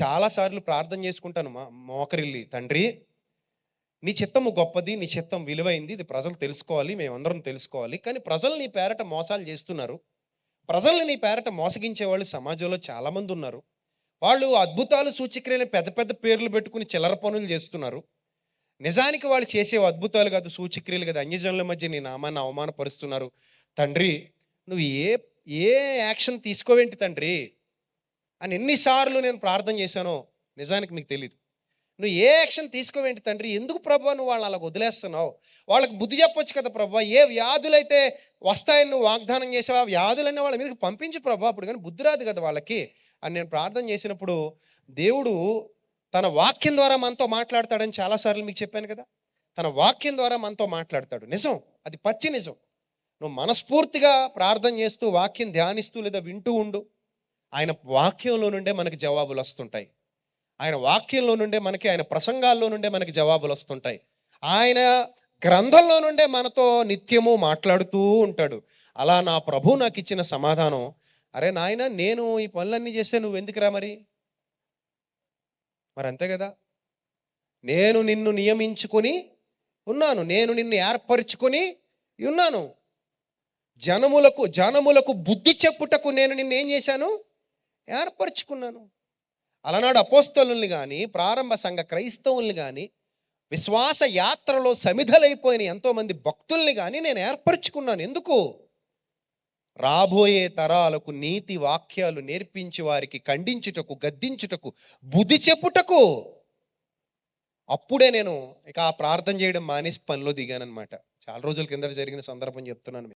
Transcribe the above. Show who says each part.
Speaker 1: చాలా సార్లు ప్రార్థన చేసుకుంటాను మోకరిల్లి, తండ్రి నీ చిత్తము గొప్పది, నీ చిత్తం విలువైంది. ఇది ప్రజలు తెలుసుకోవాలి, మేమందరం తెలుసుకోవాలి. కానీ ప్రజలు నీ పేరట మోసాలు చేస్తున్నారు. ప్రజల్ని నీ పేరట మోసగించే వాళ్ళు సమాజంలో చాలా మంది ఉన్నారు. వాళ్ళు అద్భుతాలు, సూచక్రియలు పెద్ద పెద్ద పేర్లు పెట్టుకుని చిల్లర పనులు చేస్తున్నారు. నిజానికి వాళ్ళు చేసే అద్భుతాలు కాదు, సూచక్రియలు కాదు, అన్యజనుల మధ్య నీ నామాన్ని అవమానపరుస్తున్నారు. తండ్రి నువ్వు ఏ ఏ యాక్షన్ తీసుకోవేంటి తండ్రి అని ఎన్నిసార్లు నేను ప్రార్థన చేశానో నిజానికి మీకు తెలీదు. నువ్వు ఏ యాక్షన్ తీసుకోవేంటి తండ్రి, ఎందుకు ప్రభా నువ్వు వాళ్ళని అలా వదిలేస్తున్నావు? వాళ్ళకి బుద్ధి చెప్పొచ్చు కదా ప్రభా. ఏ వ్యాధులైతే వస్తాయని నువ్వు వాగ్దానం చేసావు, ఆ వ్యాధులన్నీ వాళ్ళ మీదకి పంపించు ప్రభా, అప్పుడు కానీ బుద్ధి రాదు కదా వాళ్ళకి అని నేను ప్రార్థన చేసినప్పుడు దేవుడు తన వాక్యం ద్వారా మనతో మాట్లాడతాడని చాలాసార్లు మీకు చెప్పాను కదా. తన వాక్యం ద్వారా మనతో మాట్లాడతాడు. నిజం, అది పచ్చి నిజం. నువ్వు మనస్ఫూర్తిగా ప్రార్థన చేస్తూ వాక్యం ధ్యానిస్తూ లేదా వింటూ ఉండు. ఆయన వాక్యంలో నుండే మనకి జవాబులు వస్తుంటాయి. ఆయన వాక్యంలో నుండే మనకి, ఆయన ప్రసంగాల్లో నుండే మనకి జవాబులు వస్తుంటాయి. ఆయన గ్రంథంలో నుండే మనతో నిత్యము మాట్లాడుతూ ఉంటాడు. అలా నా ప్రభు నాకు ఇచ్చిన సమాధానం, అరే నాయన నేను ఈ పనులన్నీ చేస్తే నువ్వు ఎందుకురా మరి అంతే కదా. నేను నిన్ను నియమించుకొని ఉన్నాను, నేను నిన్ను ఏర్పరచుకొని ఉన్నాను. జనములకు బుద్ధి చెప్పుటకు నేను నిన్ను ఏం చేశాను, ఏర్పరచుకున్నాను. అలనాడు అపోస్తలుల్ని కానీ, ప్రారంభ సంఘ క్రైస్తవుల్ని కానీ, విశ్వాస యాత్రలో సమిధలైపోయిన ఎంతోమంది భక్తుల్ని కానీ నేను ఏర్పరచుకున్నాను. ఎందుకు? రాబోయే తరాలకు నీతి వాక్యాలు నేర్పించి వారికి ఖండించుటకు, గద్దించుటకు, బుద్ధి చెప్పుటకు. అప్పుడే నేను ఇక ఆ ప్రార్థన చేయడం మానేసి పనిలో దిగానన్నమాట. చాలా రోజుల కిందట జరిగిన సందర్భం చెప్తున్నాను.